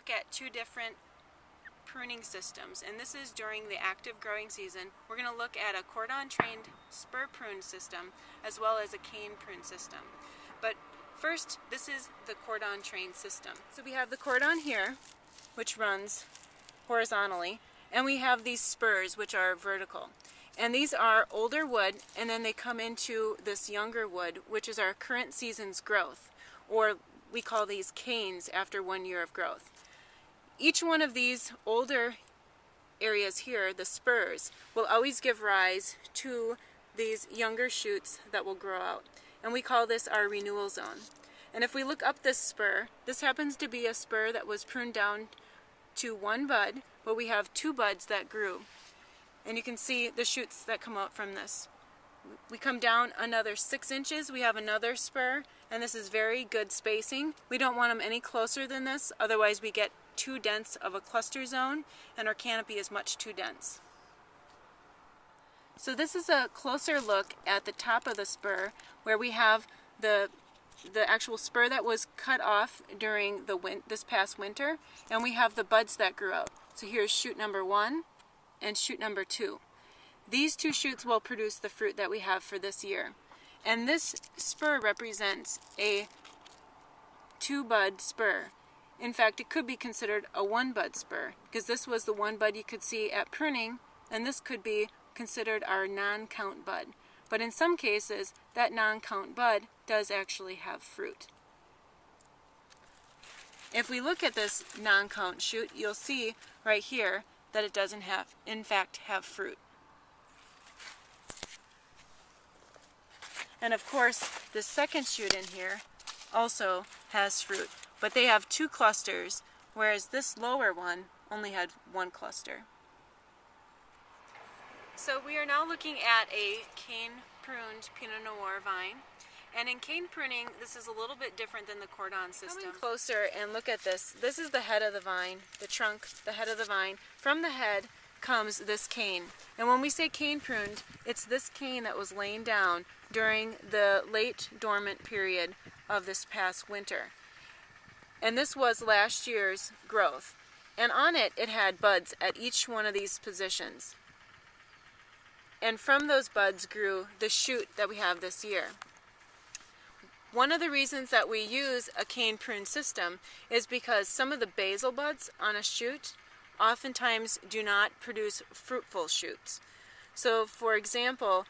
look at two different pruning systems, and this is during the active growing season. We're going to look at a cordon trained spur prune system as well as a cane prune system. But first, this is the cordon trained system. So we have the cordon here, which runs horizontally, and we have these spurs, which are vertical. And these are older wood, and then they come into this younger wood, which is our current season's growth, or we call these canes after 1 year of growth. Each one of these older areas here, the spurs, will always give rise to these younger shoots that will grow out. And we call this our renewal zone. And if we look up this spur, this happens to be a spur that was pruned down to one bud, but we have two buds that grew. And you can see the shoots that come out from this. We come down another 6 inches, we have another spur, and this is very good spacing. We don't want them any closer than this, otherwise we get too dense of a cluster zone, and our canopy is much too dense. So this is a closer look at the top of the spur, where we have the actual spur that was cut off during this past winter, and we have the buds that grew out. So here's shoot number 1 and shoot number 2. These two shoots will produce the fruit that we have for this year. And this spur represents a 2-bud spur. In fact, it could be considered a 1-bud spur, because this was the one bud you could see at pruning, and this could be considered our non-count bud. But in some cases, that non-count bud does actually have fruit. If we look at this non-count shoot, you'll see right here that it doesn't have, in fact, have fruit. And of course, the second shoot in here also has fruit, but they have 2 clusters, whereas this lower one only had 1 cluster. So we are now looking at a cane pruned Pinot Noir vine. And in cane pruning, this is a little bit different than the cordon system. Coming closer and look at this. This is the head of the vine, the trunk, the head of the vine. From the head comes this cane. And when we say cane pruned, it's this cane that was laying down during the late dormant period of this past winter. And this was last year's growth. And on it, it had buds at each one of these positions. And from those buds grew the shoot that we have this year. One of the reasons that we use a cane prune system is because some of the basal buds on a shoot oftentimes do not produce fruitful shoots. So for example,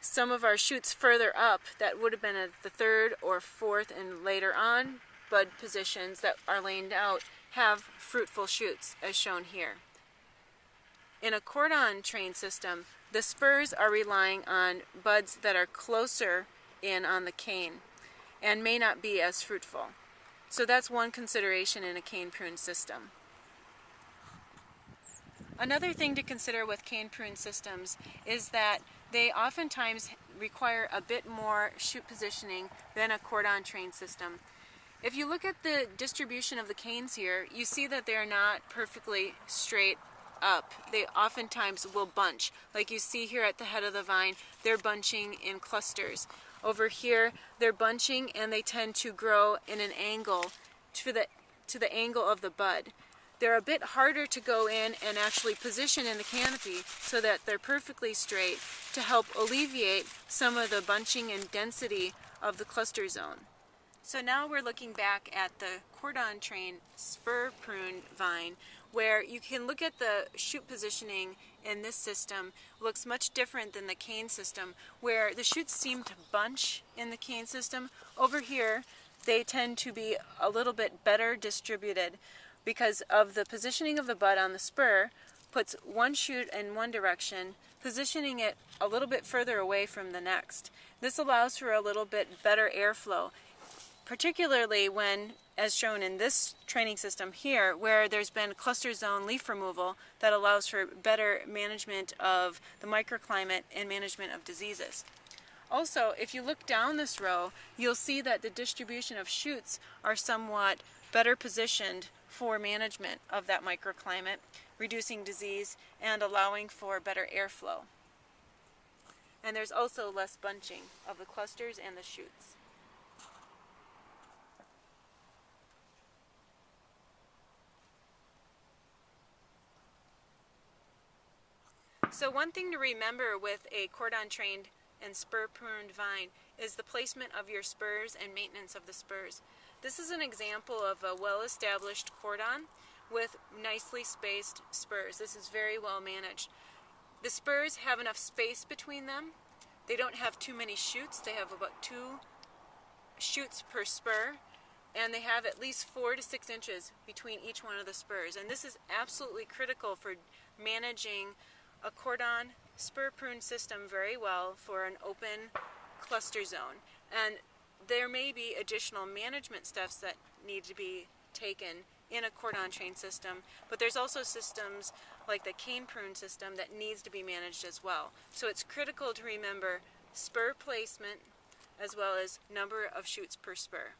some of our shoots further up that would have been at the 3rd or 4th and later on bud positions that are laying out have fruitful shoots, as shown here. In a cordon train system, the spurs are relying on buds that are closer in on the cane and may not be as fruitful. So that's one consideration in a cane prune system. Another thing to consider with cane prune systems is that they oftentimes require a bit more shoot positioning than a cordon train system. If you look at the distribution of the canes here, you see that they're not perfectly straight up. They oftentimes will bunch. Like you see here at the head of the vine, they're bunching in clusters. Over here, they're bunching and they tend to grow in an angle to the angle of the bud. They're a bit harder to go in and actually position in the canopy so that they're perfectly straight to help alleviate some of the bunching and density of the cluster zone. So now we're looking back at the cordon train spur prune vine, where you can look at the shoot positioning in this system. Looks much different than the cane system, where the shoots seem to bunch in the cane system. Over here, they tend to be a little bit better distributed because of the positioning of the bud on the spur puts one shoot in one direction, positioning it a little bit further away from the next. This allows for a little bit better airflow, particularly when, as shown in this training system here, where there's been cluster zone leaf removal that allows for better management of the microclimate and management of diseases. Also, if you look down this row, you'll see that the distribution of shoots are somewhat better positioned for management of that microclimate, reducing disease and allowing for better airflow. And there's also less bunching of the clusters and the shoots. So one thing to remember with a cordon trained and spur pruned vine is the placement of your spurs and maintenance of the spurs. This is an example of a well-established cordon with nicely spaced spurs. This is very well managed. The spurs have enough space between them. They don't have too many shoots. They have about 2 shoots per spur, and they have at least 4 to 6 inches between each one of the spurs. And this is absolutely critical for managing a cordon spur prune system very well for an open cluster zone. And there may be additional management steps that need to be taken in a cordon train system, but there's also systems like the cane prune system that needs to be managed as well. So it's critical to remember spur placement as well as number of shoots per spur.